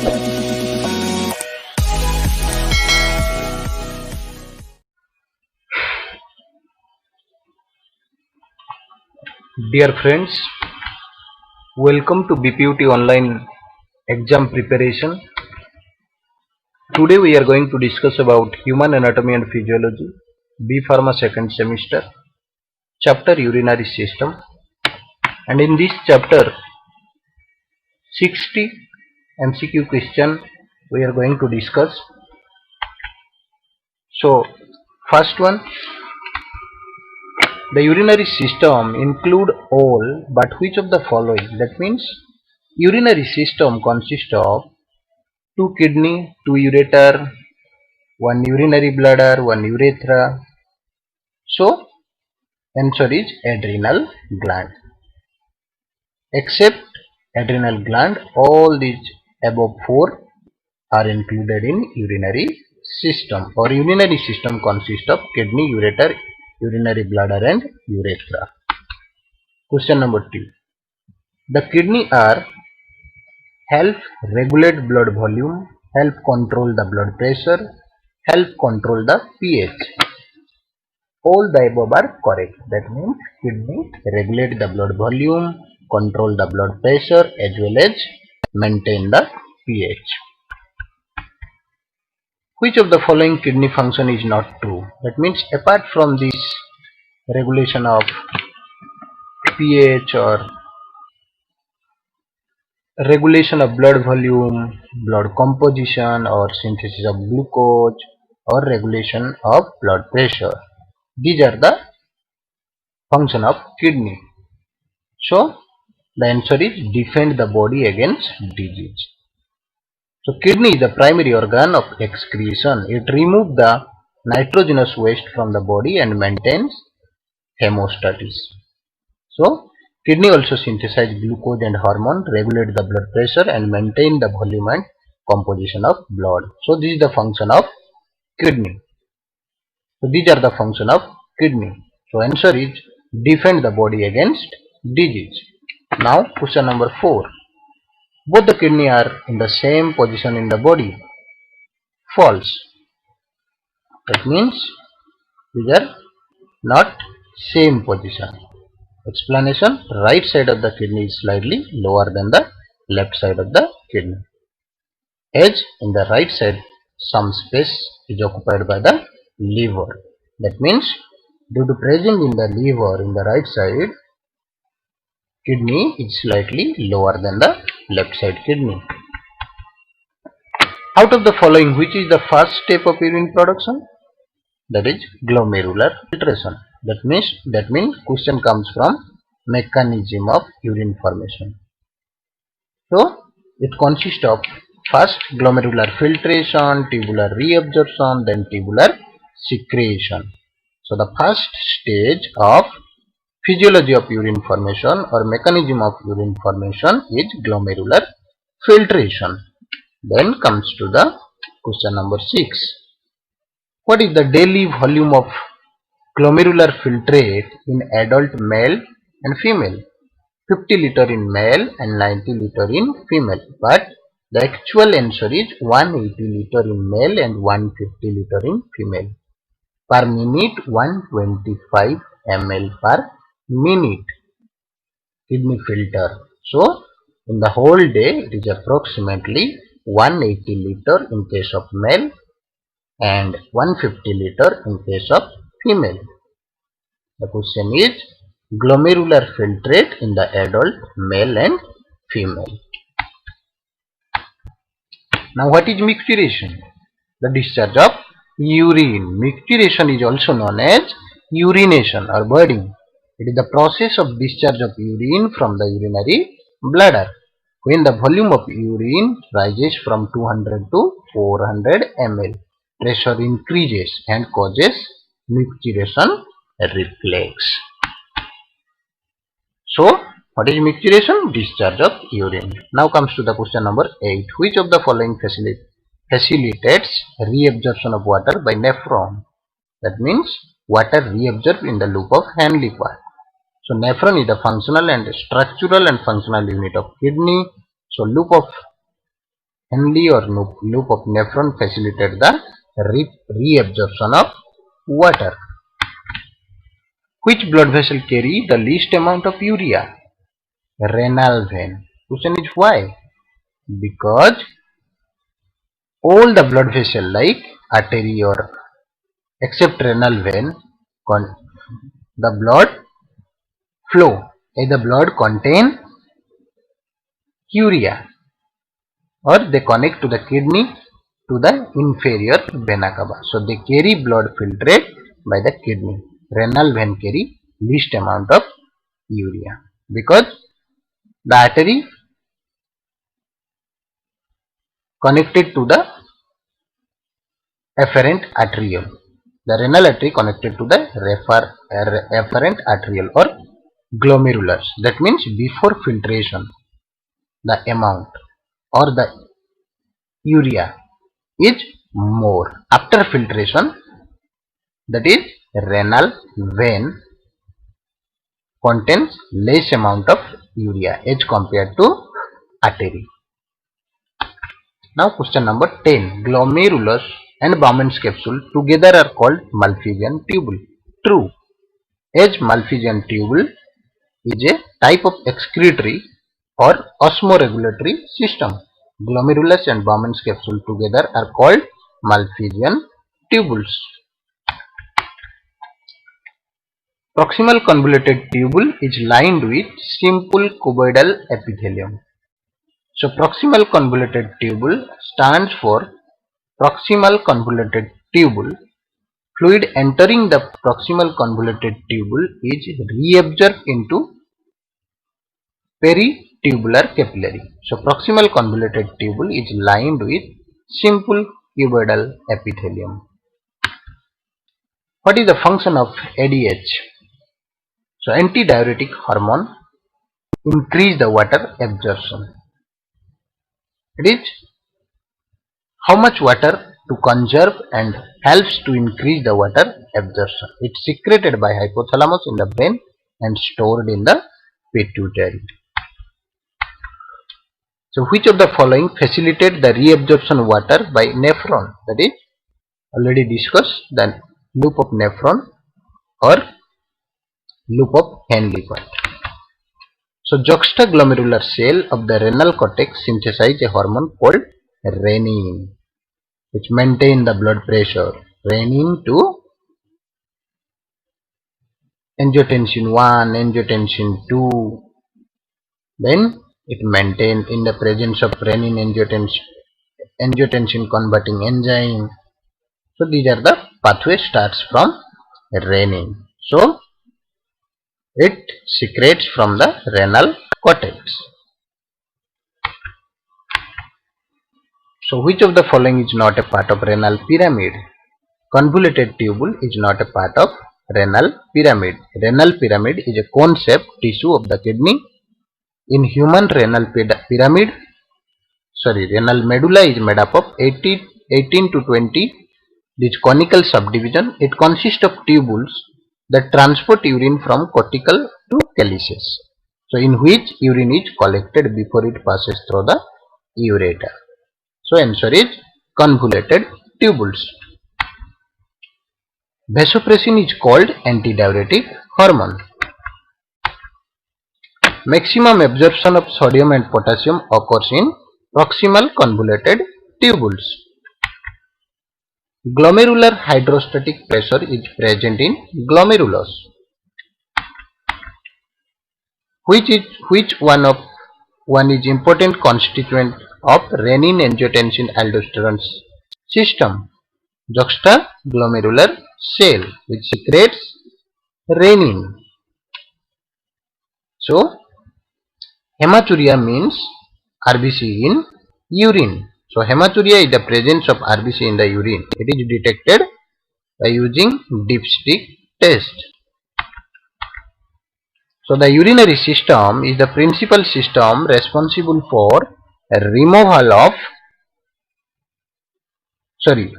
Dear friends, welcome to BPUT online exam preparation. Today we are going to discuss about human anatomy and physiology, B Pharma second semester, chapter urinary system. And in this chapter, 60 MCQ question we are going to discuss. So, first one, the urinary system include all but which of the following? That means urinary system consists of two kidney, two ureter, one urinary bladder, one urethra. So, answer is adrenal gland. Except adrenal gland, all these above four are included in urinary system. Or urinary system consists of kidney, ureter, urinary bladder and urethra. Question number 2. The kidney are help regulate blood volume, help control the blood pressure, help control the pH. All the above are correct. That means kidney regulate the blood volume, control the blood pressure as well as maintain the pH. Which of the following kidney function is not true? That means apart from this regulation of pH or regulation of blood volume, blood composition or synthesis of glucose or regulation of blood pressure, these are the function of kidney. So the answer is defend the body against disease. So kidney is the primary organ of excretion. It removes the nitrogenous waste from the body and maintains hemostasis. So kidney also synthesize glucose and hormone, regulate the blood pressure and maintain the volume and composition of blood. So this is the function of kidney. So these are the function of kidney. So answer is defend the body against disease. Now question number 4. Both the kidney are in the same position in the body. False. That means these are not same position. Explanation: right side of the kidney is slightly lower than the left side of the kidney. As in the right side, some space is occupied by the liver. That means due to presence in the liver in the right side, kidney is slightly lower than the left side kidney. Out of the following, which is the first step of urine production? That is glomerular filtration. That means question comes from mechanism of urine formation. So it consists of first glomerular filtration, tubular reabsorption, then tubular secretion. So the first stage of physiology of urine formation or mechanism of urine formation is glomerular filtration. Then comes to the question number 6. What is the daily volume of glomerular filtrate in adult male and female? 50 liter in male and 90 liter in female. But the actual answer is 180 liter in male and 150 liter in female. Per minute 125 ml per minute kidney filter. So in the whole day it is approximately 180 liter in case of male and 150 liter in case of female. The question is glomerular filtrate in the adult male and female. Now what is micturition? The discharge of urine. Micturition is also known as urination or budding. It is the process of discharge of urine from the urinary bladder when the volume of urine rises from 200 to 400 ml. Pressure increases and causes micturition reflex. So what is micturition? Discharge of urine. Now comes to the question number 8. Which of the following facilitates reabsorption of water by nephron? That means water reabsorbed in the loop of Henle part. So nephron is the functional and structural and functional unit of kidney. So loop of Henle or loop of nephron facilitate the reabsorption of water. Which blood vessel carry the least amount of urea? Renal vein. Question is why? Because all the blood vessel like artery or except renal vein, the blood flow, the blood contain urea, or they connect to the kidney to the inferior vena cava. So they carry blood filtrate by the kidney. Renal vein carry least amount of urea because the artery connected to the afferent arteriole. The renal artery connected to the afferent arteriole or glomerulus. That means before filtration, the amount or the urea is more. After filtration, that is renal vein contains less amount of urea as compared to artery. Now question number 10. Glomerulus and Bowman's capsule together are called Malpighian tubule. True, as Malpighian tubule is a type of excretory or osmoregulatory system. Glomerulus and Bowman's capsule together are called Malpighian tubules. Proximal convoluted tubule is lined with simple cuboidal epithelium. So proximal convoluted tubule stands for proximal convoluted tubule. Fluid entering the proximal convoluted tubule is reabsorbed into peritubular capillary. So proximal convoluted tubule is lined with simple cuboidal epithelium. What is the function of ADH? So antidiuretic hormone increase the water absorption. It is how much water to conserve and helps to increase the water absorption. It is secreted by hypothalamus in the brain and stored in the pituitary. So which of the following facilitate the reabsorption of water by nephron? That is already discussed, the loop of nephron or loop of Henle point. So juxtaglomerular cell of the renal cortex synthesize a hormone called renin, which maintain the blood pressure. Renin to angiotensin 1, angiotensin 2. Then it maintained in the presence of renin angiotensin converting enzyme. So these are the pathway starts from renin. So it secretes from the renal cortex. So which of the following is not a part of renal pyramid? Convoluted tubule is not a part of renal pyramid. Renal pyramid is a cone-shaped tissue of the kidney. In human renal medulla is made up of 18 to 20 this conical subdivision. It consists of tubules that transport urine from cortical to calyces. So in which urine is collected before it passes through the ureter. So answer is convoluted tubules. Vasopressin is called antidiuretic hormone. Maximum absorption of sodium and potassium occurs in proximal convoluted tubules. Glomerular hydrostatic pressure is present in glomerulus. Which one is important constituent of renin angiotensin aldosterone system? Juxtaglomerular cell, which secretes renin. So hematuria means RBC in urine. So hematuria is the presence of RBC in the urine. It is detected by using dipstick test. So the urinary system is the principal system responsible for removal of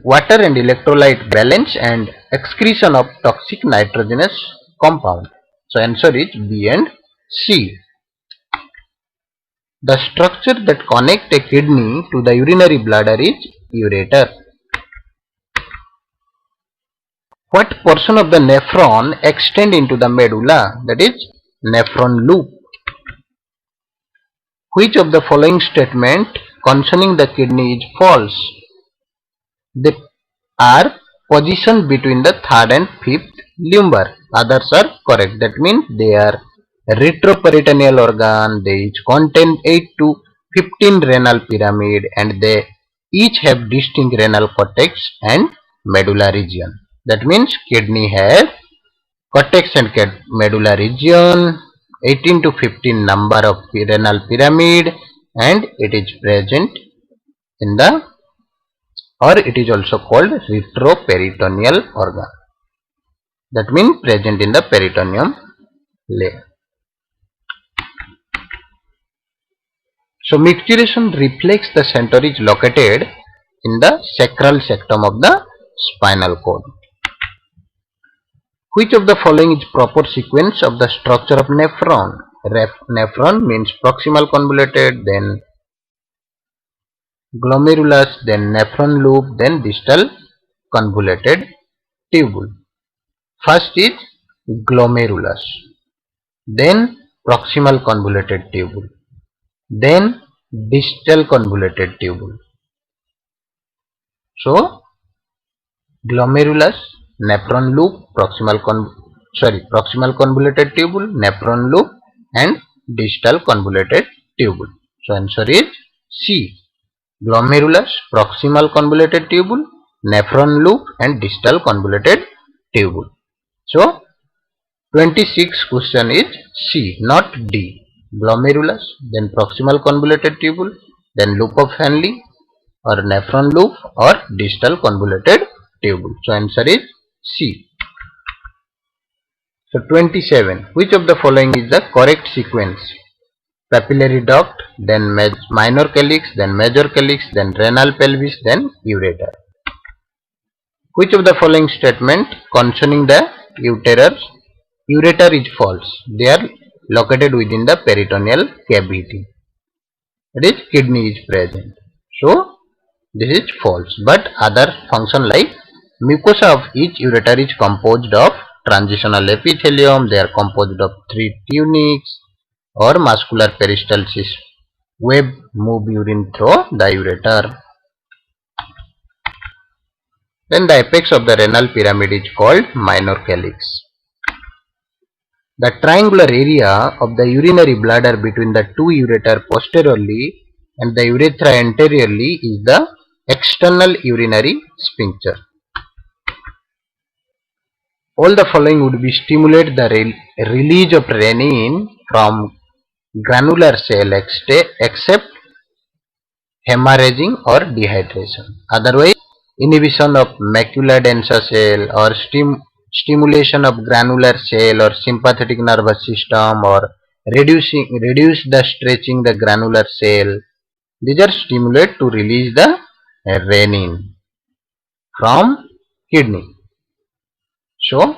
water and electrolyte balance and excretion of toxic nitrogenous compound. So answer is B and C. The structure that connects a kidney to the urinary bladder is ureter. What portion of the nephron extend into the medulla? That is nephron loop. Which of the following statement concerning the kidney is false? They are positioned between the third and fifth lumbar. Others are correct. That means they are retroperitoneal organ. They each contain 8 to 15 renal pyramid and they each have distinct renal cortex and medulla region. That means kidney has cortex and medulla region, 18 to 15 number of renal pyramid, and it is present in the, or it is also called retroperitoneal organ. That means present in the peritoneum layer. So micturition reflects the center is located in the sacral septum of the spinal cord. Which of the following is proper sequence of the structure of nephron? Nephron means proximal convoluted, then glomerulus, then nephron loop, then distal convoluted tubule. First is glomerulus, then proximal convoluted tubule, then distal convoluted tubule. So glomerulus, nephron loop, proximal convoluted tubule, nephron loop, and distal convoluted tubule. So answer is C. Glomerulus, proximal convoluted tubule, nephron loop, and distal convoluted tubule. So 26 question is C, not D. Glomerulus, then proximal convoluted tubule, then loop of Henle or nephron loop or distal convoluted tubule. So answer is C. So 27. Which of the following is the correct sequence? Papillary duct, then minor calyx, then major calyx, then renal pelvis, then ureter. Which of the following statement concerning the ureter is false? They are located within the peritoneal cavity. That is, kidney is present. So this is false. But other function like mucosa of each ureter is composed of transitional epithelium. They are composed of 3 tunics or muscular peristalsis. Web move urine through the ureter. Then the apex of the renal pyramid is called minor calyx. The triangular area of the urinary bladder between the two ureter posteriorly and the urethra anteriorly is the external urinary sphincter. All the following would be stimulate the release of renin from granular cell except hemorrhaging or dehydration. Otherwise, inhibition of macula densa cell or stimulation of granular cell or sympathetic nervous system or reduce the stretching the granular cell. These are stimulate to release the renin from kidney. So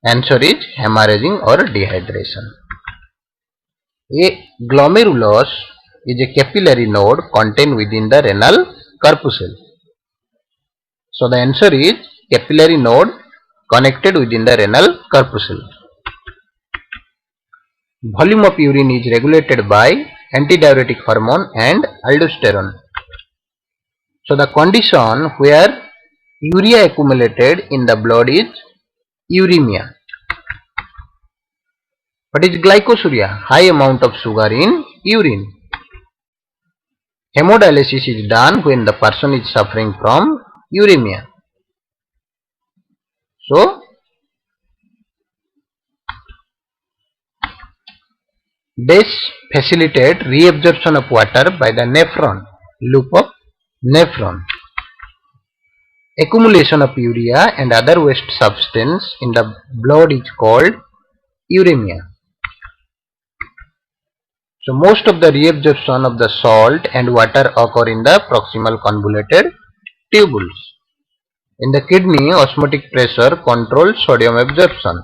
answer is hemorrhaging or dehydration. A glomerulus is a capillary node contained within the renal corpuscle. So the answer is capillary node connected within the renal corpuscle. Volume of urine is regulated by antidiuretic hormone and aldosterone. So the condition where urea accumulated in the blood is uremia. What is glycosuria? High amount of sugar in urine. Hemodialysis is done when the person is suffering from uremia. So this facilitate reabsorption of water by the nephron, loop of nephron. Accumulation of urea and other waste substance in the blood is called uremia. So most of the reabsorption of the salt and water occur in the proximal convoluted tubules. In the kidney, osmotic pressure controls sodium absorption.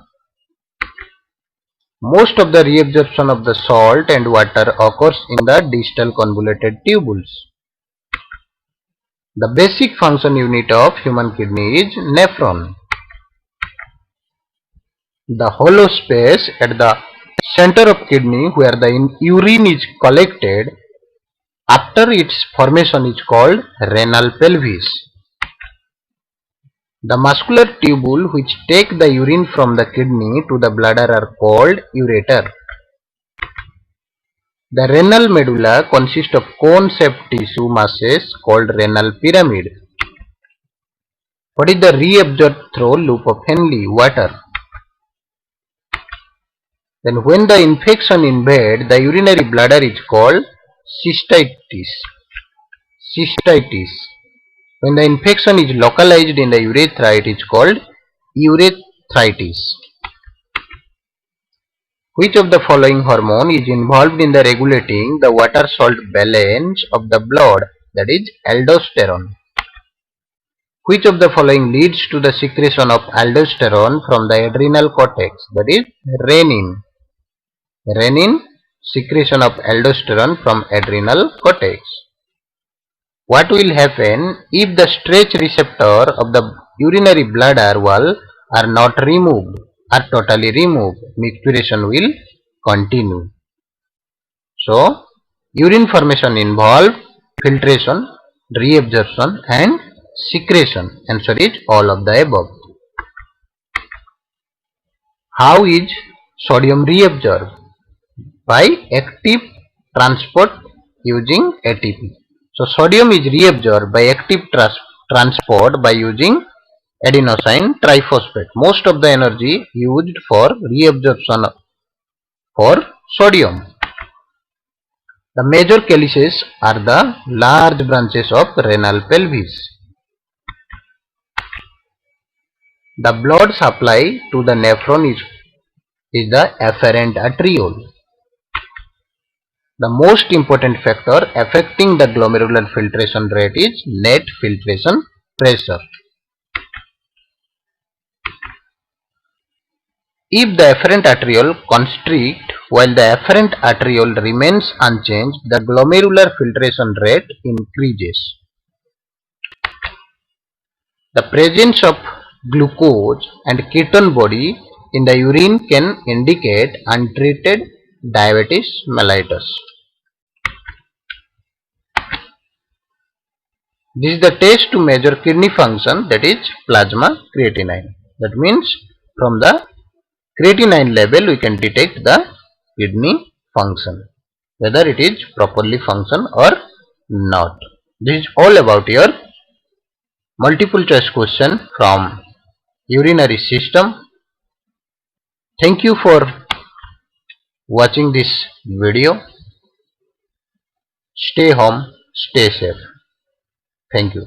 Most of the reabsorption of the salt and water occurs in the distal convoluted tubules. The basic function unit of human kidney is nephron. The hollow space at the center of kidney where the urine is collected after its formation is called renal pelvis. The muscular tubule which take the urine from the kidney to the bladder are called ureter. The renal medulla consists of cone-shaped tissue masses called renal pyramid. What is the reabsorbed through loop of Henle? Water. Then when the infection invades the urinary bladder is called cystitis. Cystitis. When the infection is localized in the urethra, it is called urethritis. Which of the following hormone is involved in the regulating the water salt balance of the blood? That is aldosterone. Which of the following leads to the secretion of aldosterone from the adrenal cortex? That is renin. Renin, secretion of aldosterone from adrenal cortex. What will happen if the stretch receptor of the urinary bladder wall are not removed, are totally removed? Micturition will continue. So, urine formation involve filtration, reabsorption and secretion. Answer is all of the above. How is sodium reabsorbed? By active transport using ATP. So sodium is reabsorbed by active transport by using adenosine triphosphate. Most of the energy used for reabsorption for sodium. The major calyces are the large branches of renal pelvis. The blood supply to the nephron is the afferent arteriole. The most important factor affecting the glomerular filtration rate is net filtration pressure. If the afferent arteriole constricts while the afferent arteriole remains unchanged, the glomerular filtration rate increases. The presence of glucose and ketone body in the urine can indicate untreated diabetes mellitus. This is the test to measure kidney function, that is plasma creatinine. That means from the creatinine level we can detect the kidney function, whether it is properly function or not. This is all about your multiple choice question from urinary system. Thank you for watching this video. Stay home, stay safe. Thank you.